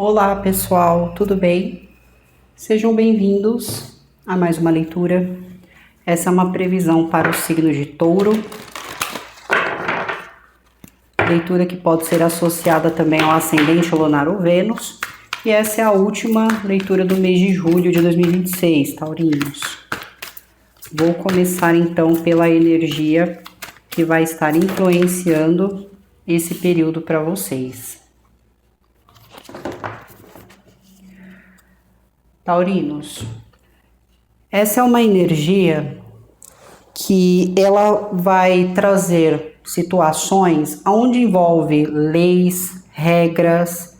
Olá pessoal, tudo bem? Sejam bem-vindos a mais uma leitura. Essa é uma previsão para o signo de Touro. Leitura que pode ser associada também ao ascendente lunar ou Vênus. E essa é a última leitura do mês de julho de 2026, taurinos. Vou começar então pela energia que vai estar influenciando esse período para vocês. Taurinos, essa é uma energia que ela vai trazer situações onde envolve leis, regras,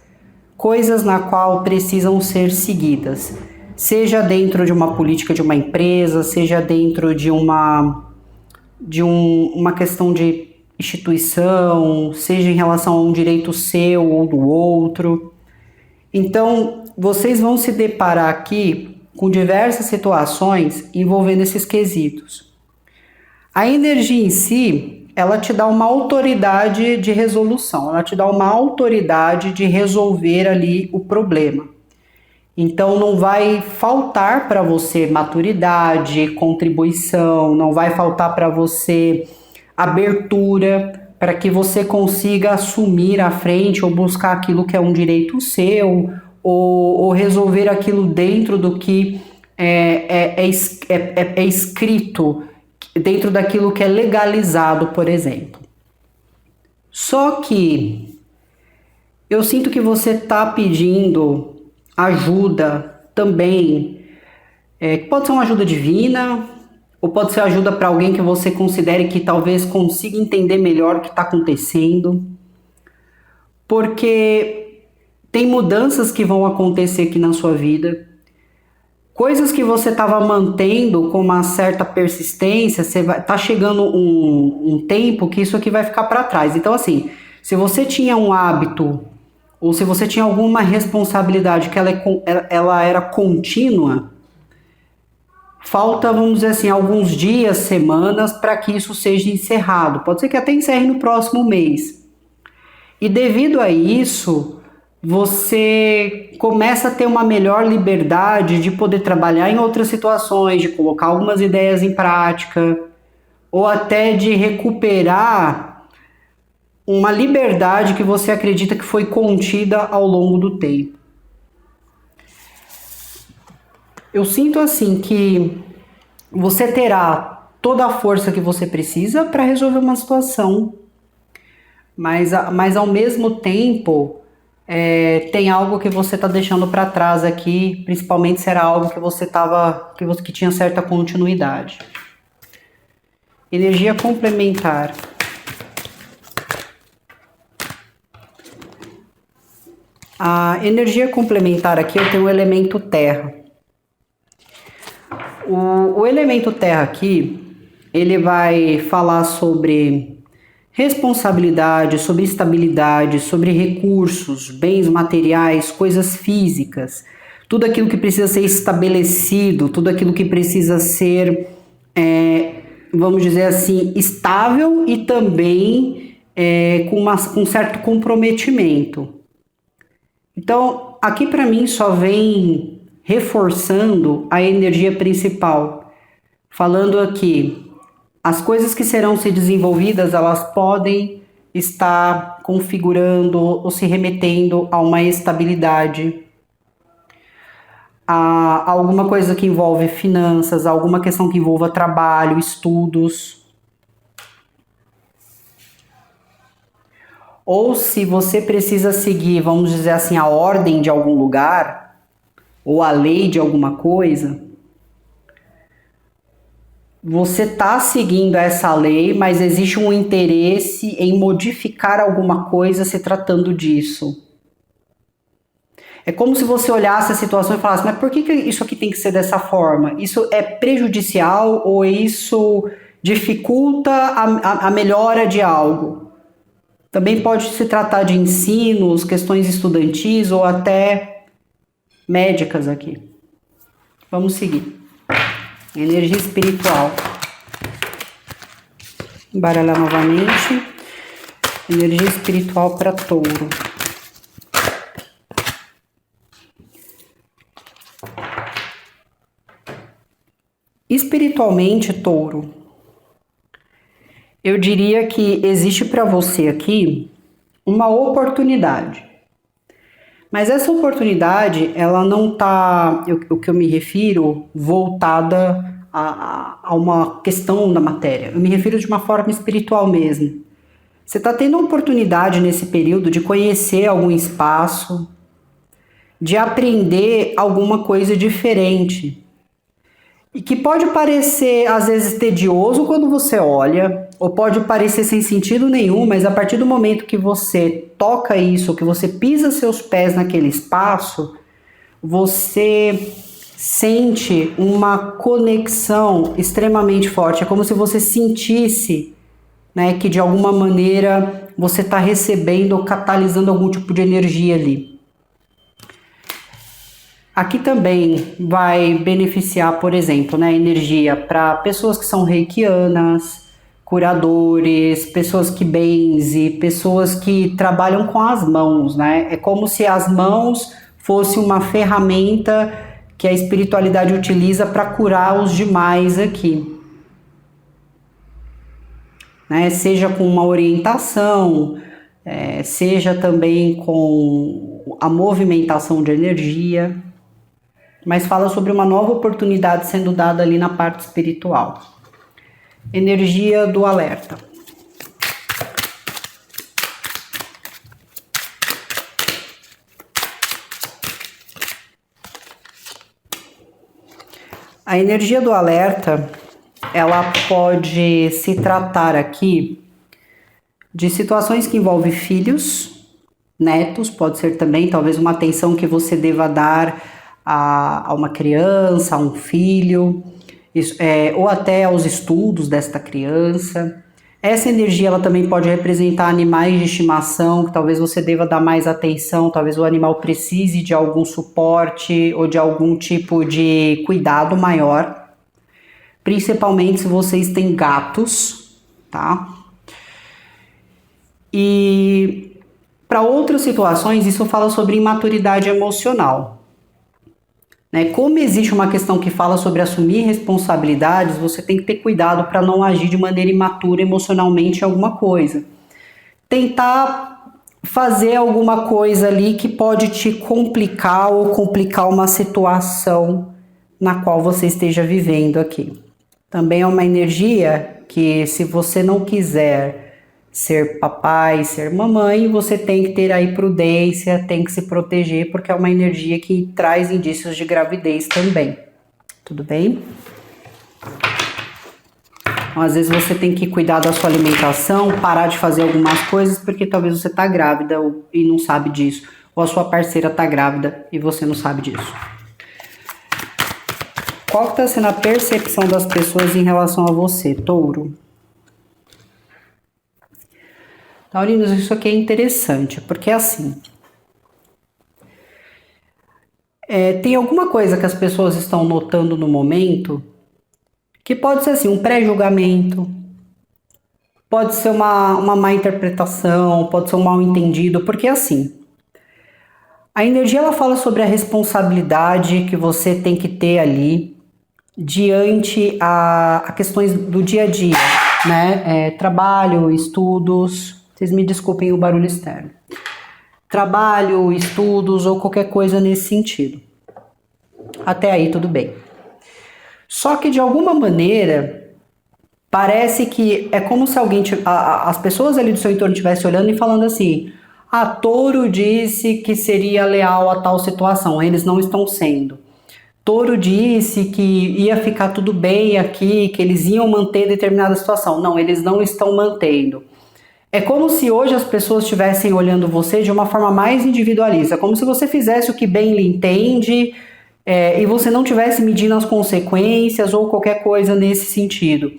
coisas na qual precisam ser seguidas, seja dentro de uma política de uma empresa, seja dentro de uma questão de instituição, seja em relação a um direito seu ou do outro. Então, vocês vão se deparar aqui com diversas situações envolvendo esses quesitos. A energia em si, ela te dá uma autoridade de resolução, ela te dá uma autoridade de resolver ali o problema. Então, não vai faltar para você maturidade, contribuição, não vai faltar para você abertura, para que você consiga assumir à frente ou buscar aquilo que é um direito seu, ou resolver aquilo dentro do que é escrito, dentro daquilo que é legalizado, por exemplo. Só que eu sinto que você está pedindo ajuda também, pode ser uma ajuda divina, ou pode ser ajuda para alguém que você considere que talvez consiga entender melhor o que está acontecendo. Porque tem mudanças que vão acontecer aqui na sua vida. Coisas que você estava mantendo com uma certa persistência, tá chegando um tempo que isso aqui vai ficar para trás. Então, assim, se você tinha um hábito, ou se você tinha alguma responsabilidade que ela era contínua, falta, vamos dizer assim, alguns dias, semanas para que isso seja encerrado. Pode ser que até encerre no próximo mês. E devido a isso, você começa a ter uma melhor liberdade de poder trabalhar em outras situações, de colocar algumas ideias em prática, ou até de recuperar uma liberdade que você acredita que foi contida ao longo do tempo. Eu sinto assim que você terá toda a força que você precisa para resolver uma situação, mas ao mesmo tempo tem algo que você está deixando para trás aqui, principalmente se era algo que você que tinha certa continuidade. Energia complementar. A energia complementar aqui eu tenho o elemento terra. O elemento terra aqui, ele vai falar sobre responsabilidade, sobre estabilidade, sobre recursos, bens materiais, coisas físicas, tudo aquilo que precisa ser estabelecido, tudo aquilo que precisa ser, vamos dizer assim, estável e também com certo comprometimento. Então, aqui para mim só vem reforçando a energia principal, falando aqui, as coisas que serão se desenvolvidas, elas podem estar configurando ou se remetendo a uma estabilidade, a alguma coisa que envolve finanças, alguma questão que envolva trabalho, estudos. Ou se você precisa seguir, vamos dizer assim, a ordem de algum lugar, ou a lei de alguma coisa, você está seguindo essa lei, mas existe um interesse em modificar alguma coisa se tratando disso. É como se você olhasse a situação e falasse, mas por que isso aqui tem que ser dessa forma? Isso é prejudicial ou isso dificulta a melhora de algo? Também pode se tratar de ensinos, questões estudantis ou até médicas aqui. Vamos seguir. Energia espiritual. Embaralhar novamente. Energia espiritual para Touro. Espiritualmente, Touro, eu diria que existe para você aqui uma oportunidade. Mas essa oportunidade, ela não está, o que eu me refiro, voltada a uma questão da matéria. Eu me refiro de uma forma espiritual mesmo. Você está tendo a oportunidade nesse período de conhecer algum espaço, de aprender alguma coisa diferente. E que pode parecer, às vezes, tedioso quando você olha, ou pode parecer sem sentido nenhum, mas a partir do momento que você toca isso, que você pisa seus pés naquele espaço, você sente uma conexão extremamente forte. É como se você sentisse, né, que de alguma maneira você está recebendo ou catalisando algum tipo de energia ali. Aqui também vai beneficiar, por exemplo, né, energia para pessoas que são reikianas, curadores, pessoas que benzem, pessoas que trabalham com as mãos, né? É como se as mãos fosse uma ferramenta que a espiritualidade utiliza para curar os demais aqui. Né? Seja com uma orientação, seja também com a movimentação de energia, mas fala sobre uma nova oportunidade sendo dada ali na parte espiritual. Energia do alerta. A energia do alerta, ela pode se tratar aqui de situações que envolvem filhos, netos, pode ser também talvez uma atenção que você deva dar a uma criança, a um filho, ou até aos estudos desta criança. Essa energia ela também pode representar animais de estimação, que talvez você deva dar mais atenção, talvez o animal precise de algum suporte ou de algum tipo de cuidado maior, principalmente se vocês têm gatos, tá? E para outras situações, isso fala sobre imaturidade emocional. Né? Como existe uma questão que fala sobre assumir responsabilidades, você tem que ter cuidado para não agir de maneira imatura emocionalmente em alguma coisa. Tentar fazer alguma coisa ali que pode te complicar ou complicar uma situação na qual você esteja vivendo aqui. Também é uma energia que, se você não quiser ser papai, ser mamãe, você tem que ter aí prudência, tem que se proteger, porque é uma energia que traz indícios de gravidez também. Tudo bem? Então, às vezes você tem que cuidar da sua alimentação, parar de fazer algumas coisas, porque talvez você tá grávida e não sabe disso, ou a sua parceira tá grávida e você não sabe disso. Qual está sendo a percepção das pessoas em relação a você, Touro? Taurinos, isso aqui é interessante, porque assim, tem alguma coisa que as pessoas estão notando no momento que pode ser assim, um pré-julgamento, pode ser uma má interpretação, pode ser um mal entendido, porque assim, a energia ela fala sobre a responsabilidade que você tem que ter ali diante a questões do dia a dia, né? Trabalho, estudos. Vocês me desculpem o barulho externo. Trabalho, estudos ou qualquer coisa nesse sentido. Até aí tudo bem. Só que de alguma maneira parece que é como se alguém, as pessoas ali do seu entorno estivessem olhando e falando assim: Touro disse que seria leal a tal situação, eles não estão sendo. Touro disse que ia ficar tudo bem aqui, que eles iam manter determinada situação. Não, eles não estão mantendo. É como se hoje as pessoas estivessem olhando você de uma forma mais individualista, como se você fizesse o que bem lhe entende, e você não estivesse medindo as consequências ou qualquer coisa nesse sentido.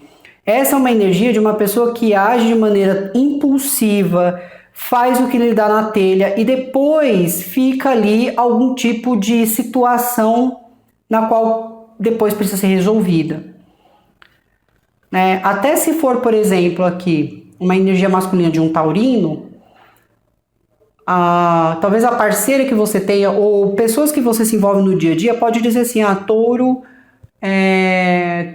Essa é uma energia de uma pessoa que age de maneira impulsiva, faz o que lhe dá na telha e depois fica ali algum tipo de situação na qual depois precisa ser resolvida. Até se for, por exemplo, aqui, uma energia masculina de um taurino, talvez a parceira que você tenha ou pessoas que você se envolve no dia a dia pode dizer assim: Touro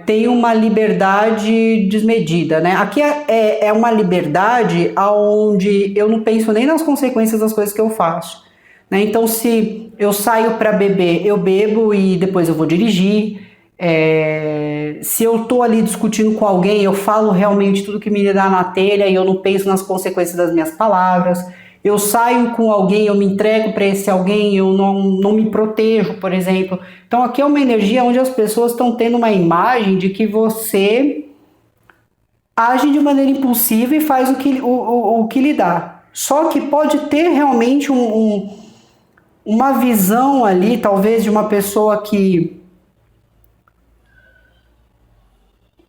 tem uma liberdade desmedida, né? Aqui é uma liberdade onde eu não penso nem nas consequências das coisas que eu faço, né? Então, se eu saio para beber, eu bebo e depois eu vou dirigir. Se eu tô ali discutindo com alguém, eu falo realmente tudo que me dá na telha e eu não penso nas consequências das minhas palavras. Eu saio com alguém, eu me entrego para esse alguém, eu não me protejo, por exemplo. Então aqui é uma energia onde as pessoas estão tendo uma imagem de que você age de maneira impulsiva e faz o que lhe dá. Só que pode ter realmente uma visão ali, talvez, de uma pessoa que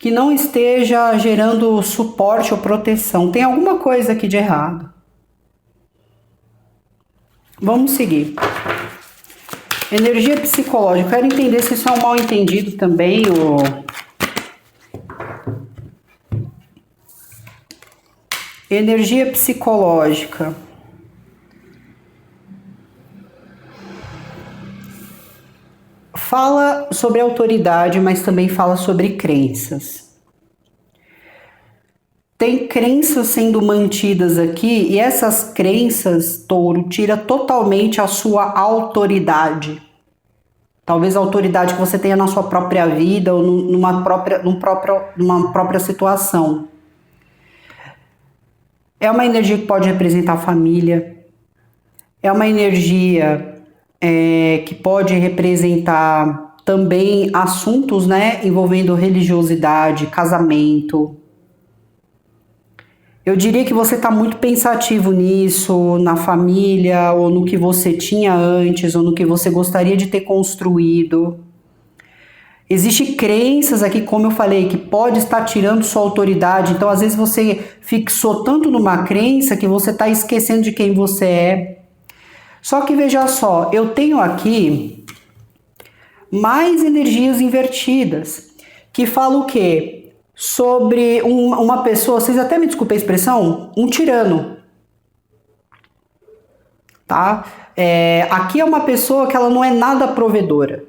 não esteja gerando suporte ou proteção. Tem alguma coisa aqui de errado. Vamos seguir. Energia psicológica. Quero entender se isso é um mal entendido também. Energia psicológica. Fala sobre autoridade, mas também fala sobre crenças. Tem crenças sendo mantidas aqui e essas crenças, Touro, tira totalmente a sua autoridade. Talvez a autoridade que você tenha na sua própria vida ou numa própria situação. É uma energia que pode representar a família. É uma energia que pode representar também assuntos, né, envolvendo religiosidade, casamento. Eu diria que você está muito pensativo nisso, na família, ou no que você tinha antes, ou no que você gostaria de ter construído. Existem crenças aqui, como eu falei, que pode estar tirando sua autoridade. Então, às vezes, você fixou tanto numa crença que você está esquecendo de quem você é. Só que, veja só, eu tenho aqui mais energias invertidas, que falam o quê? Sobre uma pessoa, vocês até me desculpem a expressão, um tirano, tá? Aqui é uma pessoa que ela não é nada provedora.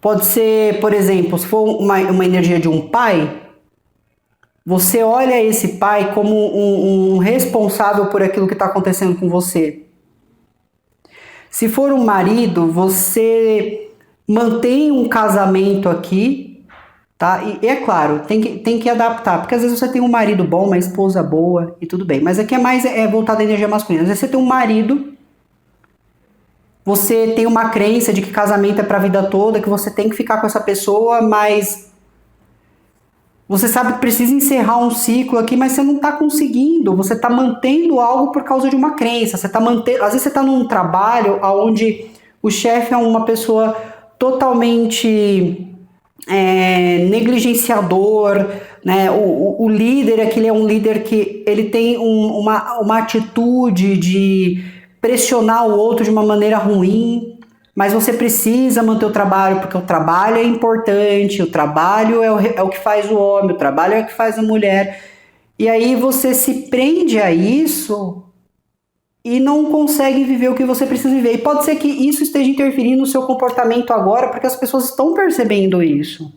Pode ser, por exemplo, se for uma energia de um pai, você olha esse pai como um responsável por aquilo que está acontecendo com você. Se for um marido, você mantém um casamento aqui, tá? E é claro, tem que adaptar, porque às vezes você tem um marido bom, uma esposa boa e tudo bem, mas aqui é mais voltado à energia masculina. Às vezes você tem um marido, você tem uma crença de que casamento é pra vida toda, que você tem que ficar com essa pessoa, mas você sabe que precisa encerrar um ciclo aqui, mas você não tá conseguindo, você tá mantendo algo por causa de uma crença, você tá mantendo, às vezes você tá num trabalho onde o chefe é uma pessoa totalmente negligenciador, né? O líder aqui, ele é um líder que ele tem uma atitude de pressionar o outro de uma maneira ruim, mas você precisa manter o trabalho, porque o trabalho é importante, o trabalho é o que faz o homem, o trabalho é o que faz a mulher, e aí você se prende a isso e não consegue viver o que você precisa viver. E pode ser que isso esteja interferindo no seu comportamento agora, porque as pessoas estão percebendo isso.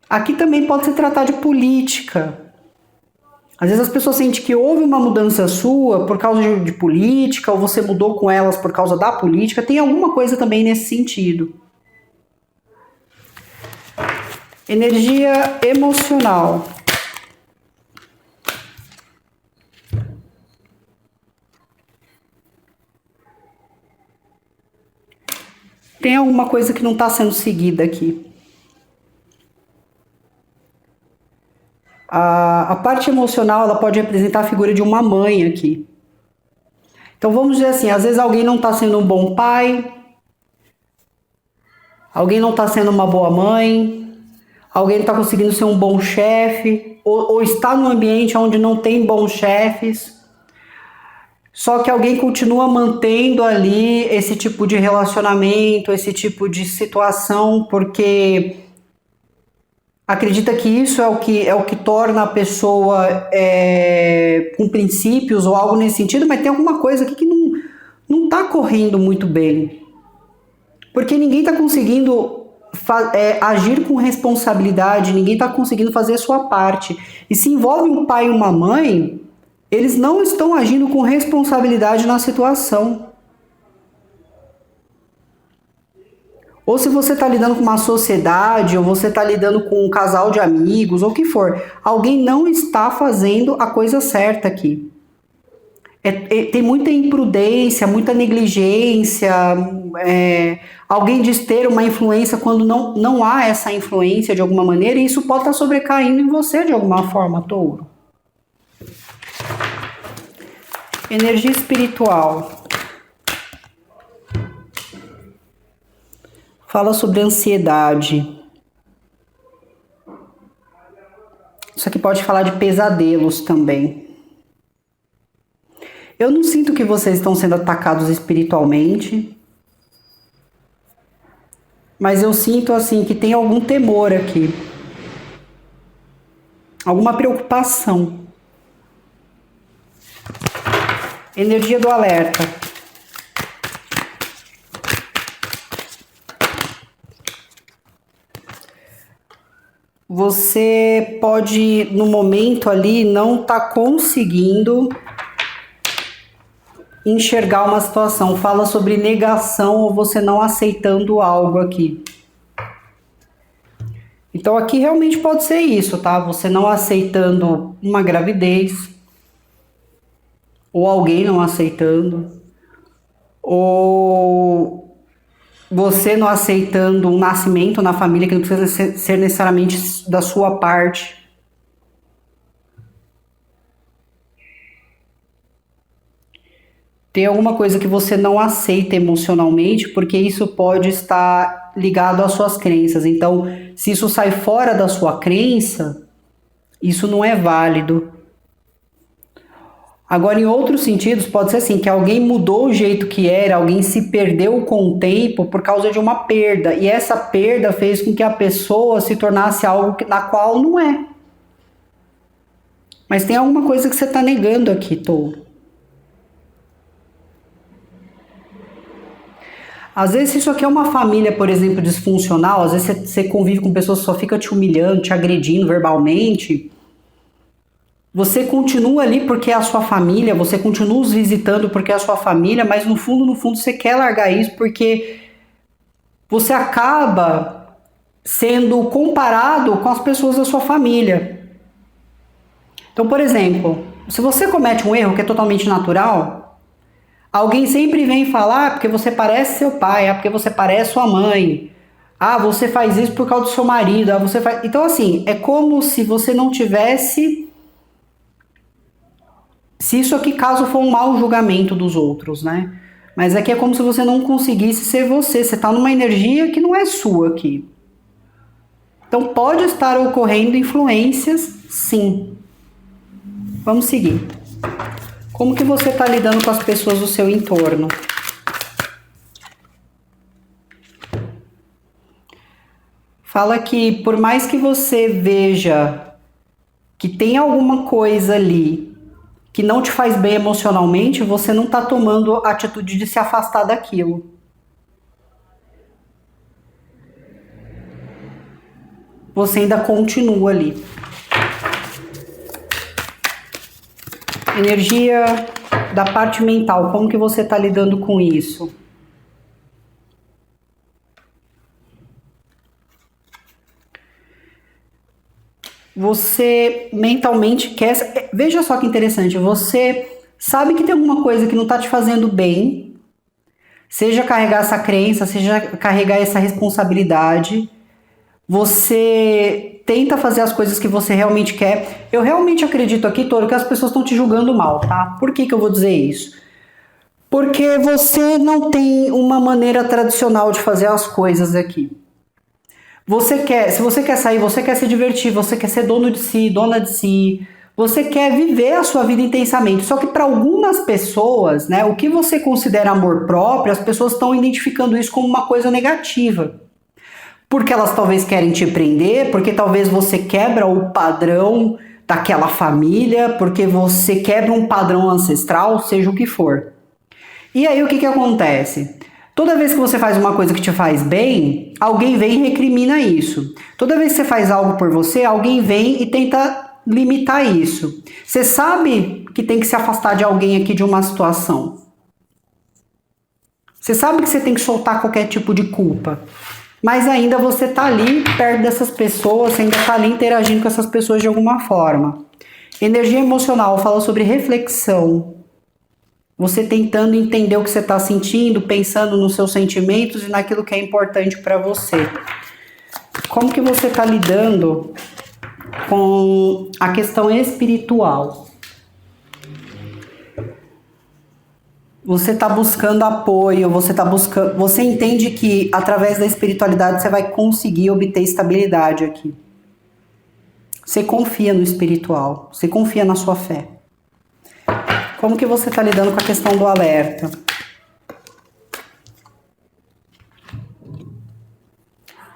Aqui também pode se tratar de política. Às vezes as pessoas sentem que houve uma mudança sua por causa de política, ou você mudou com elas por causa da política. Tem alguma coisa também nesse sentido. Energia emocional. Tem alguma coisa que não está sendo seguida aqui. A parte emocional, ela pode representar a figura de uma mãe aqui. Então vamos dizer assim, às vezes alguém não está sendo um bom pai, alguém não está sendo uma boa mãe, alguém não está conseguindo ser um bom chefe, ou está num ambiente onde não tem bons chefes. Só que alguém continua mantendo ali esse tipo de relacionamento, esse tipo de situação, porque acredita que isso é o que torna a pessoa com princípios ou algo nesse sentido, mas tem alguma coisa aqui que não está correndo muito bem. Porque ninguém está conseguindo agir com responsabilidade, ninguém está conseguindo fazer a sua parte. E se envolve um pai e uma mãe, eles não estão agindo com responsabilidade na situação. Ou se você está lidando com uma sociedade, ou você está lidando com um casal de amigos, ou o que for, alguém não está fazendo a coisa certa aqui. Tem muita imprudência, muita negligência, alguém diz ter uma influência quando não há essa influência de alguma maneira, e isso pode estar sobrecaindo em você de alguma forma, touro. Energia espiritual. Fala sobre ansiedade. Isso aqui pode falar de pesadelos também. Eu não sinto que vocês estão sendo atacados espiritualmente, mas eu sinto assim que tem algum temor aqui, alguma preocupação. Energia do alerta. Você pode, no momento ali, não estar conseguindo enxergar uma situação. Fala sobre negação ou você não aceitando algo aqui. Então aqui realmente pode ser isso, tá? Você não aceitando uma gravidez, ou alguém não aceitando, ou você não aceitando um nascimento na família que não precisa ser necessariamente da sua parte. Tem alguma coisa que você não aceita emocionalmente, porque isso pode estar ligado às suas crenças. Então, se isso sai fora da sua crença, isso não é válido. Agora, em outros sentidos, pode ser assim, que alguém mudou o jeito que era, alguém se perdeu com o tempo por causa de uma perda. E essa perda fez com que a pessoa se tornasse algo na qual não é. Mas tem alguma coisa que você está negando aqui, touro. Às vezes isso aqui é uma família, por exemplo, disfuncional, às vezes você convive com pessoas que só ficam te humilhando, te agredindo verbalmente. Você continua ali porque é a sua família, você continua os visitando porque é a sua família, mas no fundo você quer largar isso porque você acaba sendo comparado com as pessoas da sua família. Então, por exemplo, se você comete um erro que é totalmente natural, alguém sempre vem falar porque você parece seu pai, porque você parece sua mãe. Você faz isso por causa do seu marido. Você faz... Então, assim, é como se você não tivesse... Se isso aqui, caso for um mau julgamento dos outros, né? Mas aqui é como se você não conseguisse ser você. Você está numa energia que não é sua aqui. Então, pode estar ocorrendo influências, sim. Vamos seguir. Como que você está lidando com as pessoas do seu entorno? Fala que por mais que você veja que tem alguma coisa ali que não te faz bem emocionalmente, você não está tomando a atitude de se afastar daquilo. Você ainda continua ali. Energia da parte mental, como que você está lidando com isso? Você mentalmente quer... Veja só que interessante, você sabe que tem alguma coisa que não está te fazendo bem, seja carregar essa crença, seja carregar essa responsabilidade, você tenta fazer as coisas que você realmente quer. Eu realmente acredito aqui, Touro, que as pessoas estão te julgando mal, tá? Por que eu vou dizer isso? Porque você não tem uma maneira tradicional de fazer as coisas aqui. Se você quer sair, você quer se divertir, você quer ser dono de si, dona de si, você quer viver a sua vida intensamente. Só que para algumas pessoas, né, o que você considera amor próprio, as pessoas estão identificando isso como uma coisa negativa. Porque elas talvez querem te prender, porque talvez você quebra o padrão daquela família, porque você quebra um padrão ancestral, seja o que for. E aí o que acontece? Toda vez que você faz uma coisa que te faz bem, alguém vem e recrimina isso. Toda vez que você faz algo por você, alguém vem e tenta limitar isso. Você sabe que tem que se afastar de alguém aqui de uma situação. Você sabe que você tem que soltar qualquer tipo de culpa. Mas ainda você tá ali perto dessas pessoas, você ainda tá ali interagindo com essas pessoas de alguma forma. Energia emocional fala sobre reflexão. Você tentando entender o que você está sentindo, pensando nos seus sentimentos e naquilo que é importante para você. Como que você está lidando com a questão espiritual? Você está buscando apoio, você entende que através da espiritualidade você vai conseguir obter estabilidade aqui. Você confia no espiritual, você confia na sua fé. Como que você está lidando com a questão do alerta?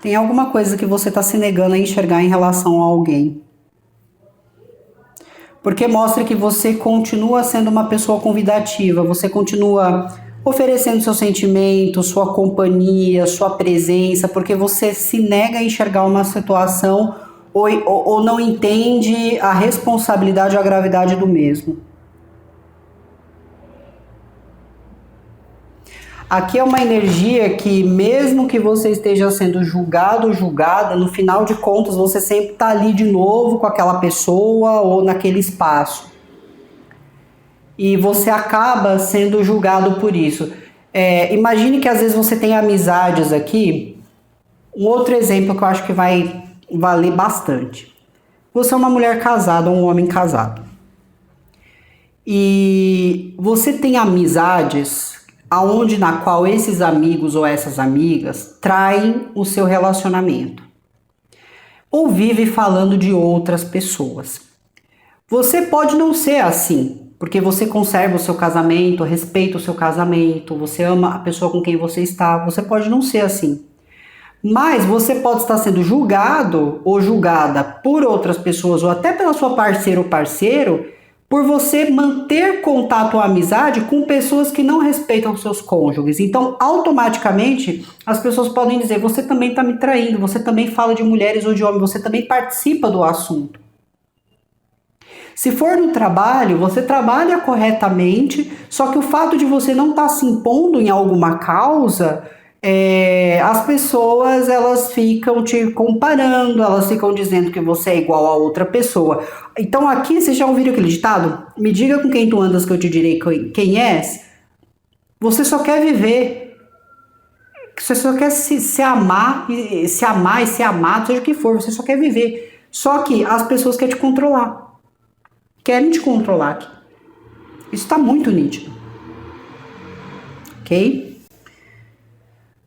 Tem alguma coisa que você está se negando a enxergar em relação a alguém? Porque mostra que você continua sendo uma pessoa convidativa, você continua oferecendo seus sentimentos, sua companhia, sua presença, porque você se nega a enxergar uma situação ou não entende a responsabilidade ou a gravidade do mesmo. Aqui é uma energia que, mesmo que você esteja sendo julgado ou julgada, no final de contas você sempre está ali de novo com aquela pessoa ou naquele espaço. E você acaba sendo julgado por isso. Imagine que às vezes você tem amizades aqui. Um outro exemplo que eu acho que vai valer bastante. Você é uma mulher casada ou um homem casado. E você tem amizades aonde na qual esses amigos ou essas amigas traem o seu relacionamento ou vive falando de outras pessoas. Você pode não ser assim, porque você conserva o seu casamento, respeita o seu casamento, você ama a pessoa com quem você está, você pode não ser assim. Mas você pode estar sendo julgado ou julgada por outras pessoas ou até pela sua parceira ou parceiro por você manter contato ou amizade com pessoas que não respeitam seus cônjuges. Então, automaticamente, as pessoas podem dizer, você também está me traindo, você também fala de mulheres ou de homens, você também participa do assunto. Se for no trabalho, você trabalha corretamente, só que o fato de você não estar se impondo em alguma causa, as pessoas elas ficam te comparando, elas ficam dizendo que você é igual a outra pessoa. Então aqui, vocês já ouviram aquele ditado? Me diga com quem tu andas que eu te direi quem és. Você só quer viver. Você só quer se amar e ser amado, seja o que for. Você só quer viver. Só que as pessoas querem te controlar. Querem te controlar aqui. Isso está muito nítido. Ok?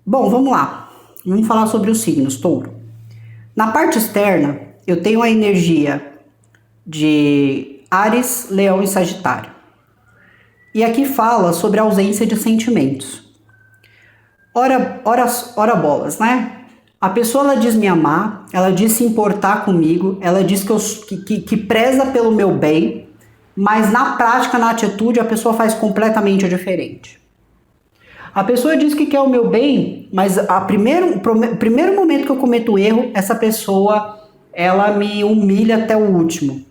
Bom, vamos lá. Vamos falar sobre os signos, touro. Na parte externa, eu tenho a energia de Áries, Leão e Sagitário. E aqui fala sobre a ausência de sentimentos. Ora bolas, né? A pessoa ela diz me amar, ela diz se importar comigo, ela diz que preza pelo meu bem, mas na prática, na atitude, a pessoa faz completamente diferente. A pessoa diz que quer o meu bem, mas o primeiro momento que eu cometo erro, essa pessoa ela me humilha até o último.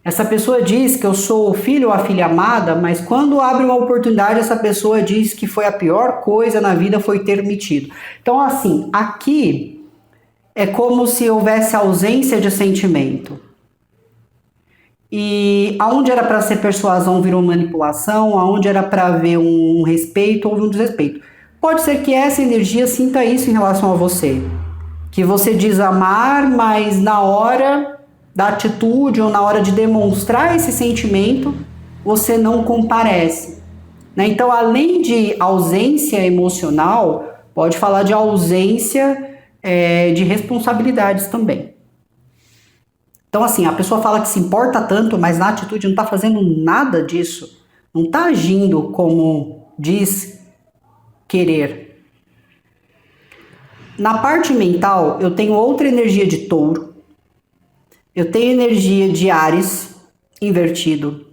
Essa pessoa diz que eu sou o filho ou a filha amada, mas quando abre uma oportunidade, essa pessoa diz que foi a pior coisa na vida foi ter mentido. Então, assim, aqui é como se houvesse ausência de sentimento. E aonde era para ser persuasão virou manipulação, aonde era para haver um respeito houve um desrespeito. Pode ser que essa energia sinta isso em relação a você. Que você diz amar, mas na hora da atitude ou na hora de demonstrar esse sentimento, você não comparece. Né? Então, além de ausência emocional, pode falar de ausência de responsabilidades também. Então, assim, a pessoa fala que se importa tanto, mas na atitude não está fazendo nada disso. Não está agindo como diz querer. Na parte mental, eu tenho outra energia de touro. Eu tenho energia de Áries invertido.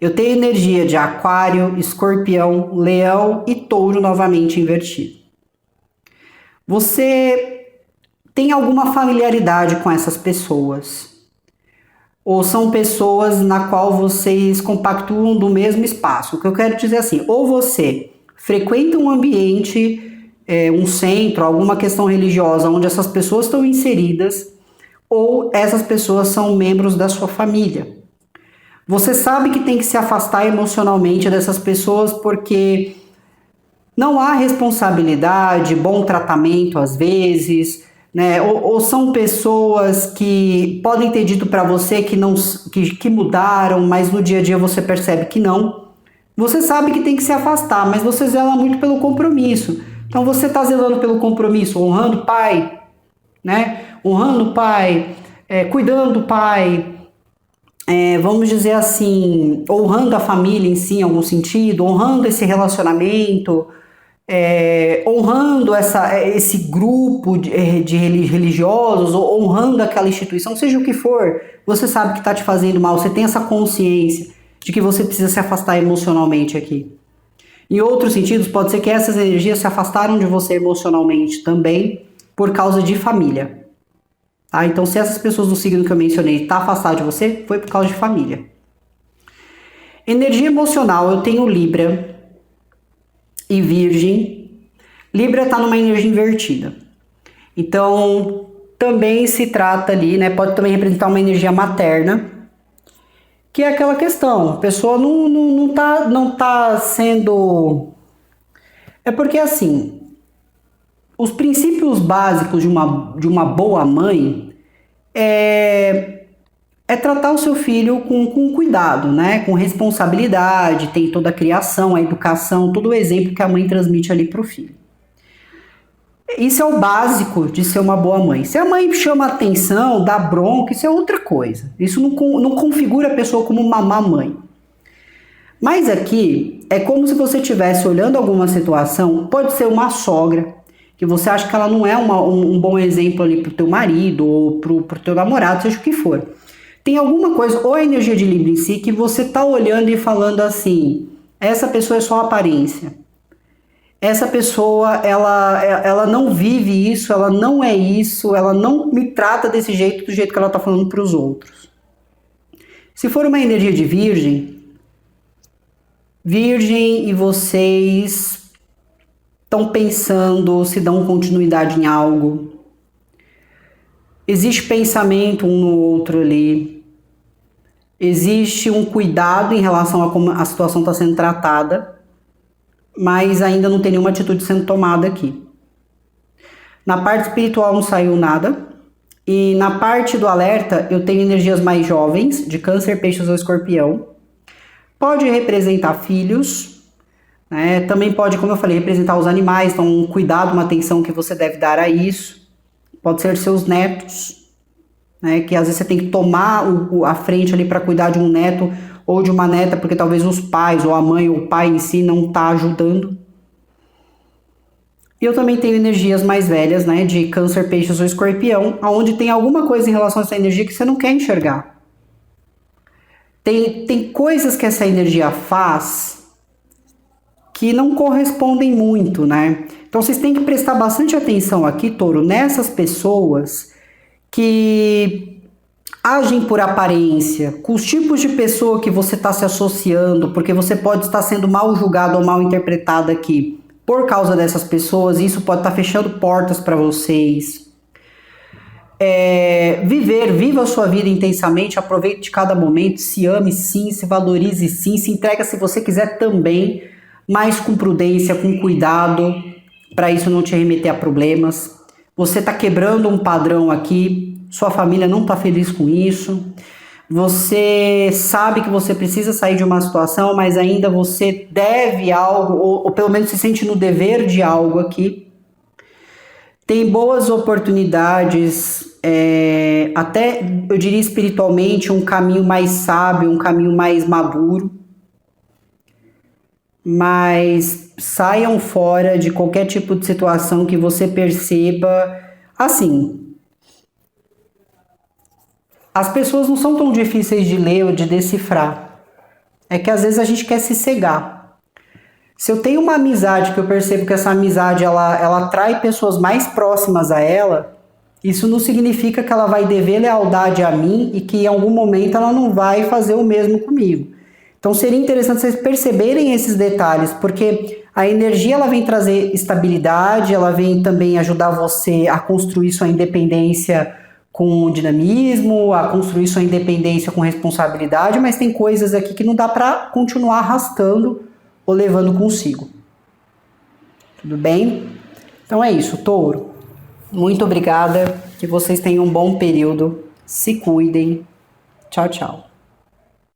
Eu tenho energia de aquário, escorpião, leão e touro novamente invertido. Você tem alguma familiaridade com essas pessoas? Ou são pessoas na qual vocês compactuam do mesmo espaço? O que eu quero dizer assim, ou você frequenta um ambiente, um centro, alguma questão religiosa onde essas pessoas estão inseridas, ou essas pessoas são membros da sua família. Você sabe que tem que se afastar emocionalmente dessas pessoas porque não há responsabilidade, bom tratamento às vezes, né? Ou são pessoas que podem ter dito para você que mudaram, mas no dia a dia você percebe que não. Você sabe que tem que se afastar, mas você zela muito pelo compromisso. Então você está zelando pelo compromisso, honrando o pai, né? Honrando o pai, cuidando do pai, vamos dizer assim, honrando a família em si, em algum sentido, honrando esse relacionamento, honrando esse grupo de religiosos, ou honrando aquela instituição, seja o que for, você sabe que está te fazendo mal, você tem essa consciência de que você precisa se afastar emocionalmente aqui. Em outros sentidos, pode ser que essas energias se afastaram de você emocionalmente também por causa de família. Tá? Então, se essas pessoas do signo que eu mencionei estão afastadas de você, foi por causa de família. Energia emocional, eu tenho Libra e Virgem. Libra está numa energia invertida. Então, também se trata ali, né? Pode também representar uma energia materna, que é aquela questão, a pessoa não tá sendo... É porque assim, os princípios básicos de uma boa mãe é tratar o seu filho com cuidado, né? Com responsabilidade, tem toda a criação, a educação, todo o exemplo que a mãe transmite ali pro filho. Isso é o básico de ser uma boa mãe. Se a mãe chama atenção, dá bronca, isso é outra coisa. Isso não configura a pessoa como uma má mãe. Mas aqui é como se você estivesse olhando alguma situação, pode ser uma sogra, que você acha que ela não é um bom exemplo ali pro teu marido ou pro teu namorado, seja o que for. Tem alguma coisa, ou a energia de Libra em si, que você tá olhando e falando assim, essa pessoa é só aparência. Essa pessoa, ela não vive isso, ela não é isso, ela não me trata desse jeito, do jeito que ela tá falando para os outros. Se for uma energia de Virgem e vocês estão pensando, se dão continuidade em algo. Existe pensamento um no outro ali. Existe um cuidado em relação a como a situação está sendo tratada, mas ainda não tem nenhuma atitude sendo tomada aqui. Na parte espiritual não saiu nada. E na parte do alerta eu tenho energias mais jovens, de Câncer, Peixes ou Escorpião. Pode representar filhos, né? Também pode, como eu falei, representar os animais, então um cuidado, uma atenção que você deve dar a isso. Pode ser seus netos, né? Que às vezes você tem que tomar a frente ali para cuidar de um neto ou de uma neta, porque talvez os pais, ou a mãe, ou o pai em si não tá ajudando. E eu também tenho energias mais velhas, né, de Câncer, Peixes ou Escorpião, onde tem alguma coisa em relação a essa energia que você não quer enxergar. Tem coisas que essa energia faz que não correspondem muito, né? Então vocês têm que prestar bastante atenção aqui, Touro, nessas pessoas que agem por aparência, com os tipos de pessoa que você está se associando, porque você pode estar sendo mal julgado ou mal interpretado aqui por causa dessas pessoas, e isso pode estar fechando portas para vocês. Viva a sua vida intensamente, aproveite cada momento, se ame sim, se valorize sim, se entrega se você quiser também, mas com prudência, com cuidado, para isso não te remeter a problemas. Você está quebrando um padrão aqui, sua família não está feliz com isso, você sabe que você precisa sair de uma situação, mas ainda você deve algo, ou pelo menos se sente no dever de algo aqui. Tem boas oportunidades, até eu diria espiritualmente, um caminho mais sábio, um caminho mais maduro. Mas saiam fora de qualquer tipo de situação que você perceba. Assim, as pessoas não são tão difíceis de ler ou de decifrar. É que às vezes a gente quer se cegar. Se eu tenho uma amizade que eu percebo que essa amizade ela atrai pessoas mais próximas a ela, isso não significa que ela vai dever lealdade a mim e que em algum momento ela não vai fazer o mesmo comigo. Então seria interessante vocês perceberem esses detalhes, porque a energia ela vem trazer estabilidade, ela vem também ajudar você a construir sua independência com dinamismo, a construir sua independência com responsabilidade, mas tem coisas aqui que não dá para continuar arrastando ou levando consigo. Tudo bem? Então é isso, Touro. Muito obrigada, que vocês tenham um bom período. Se cuidem. Tchau, tchau.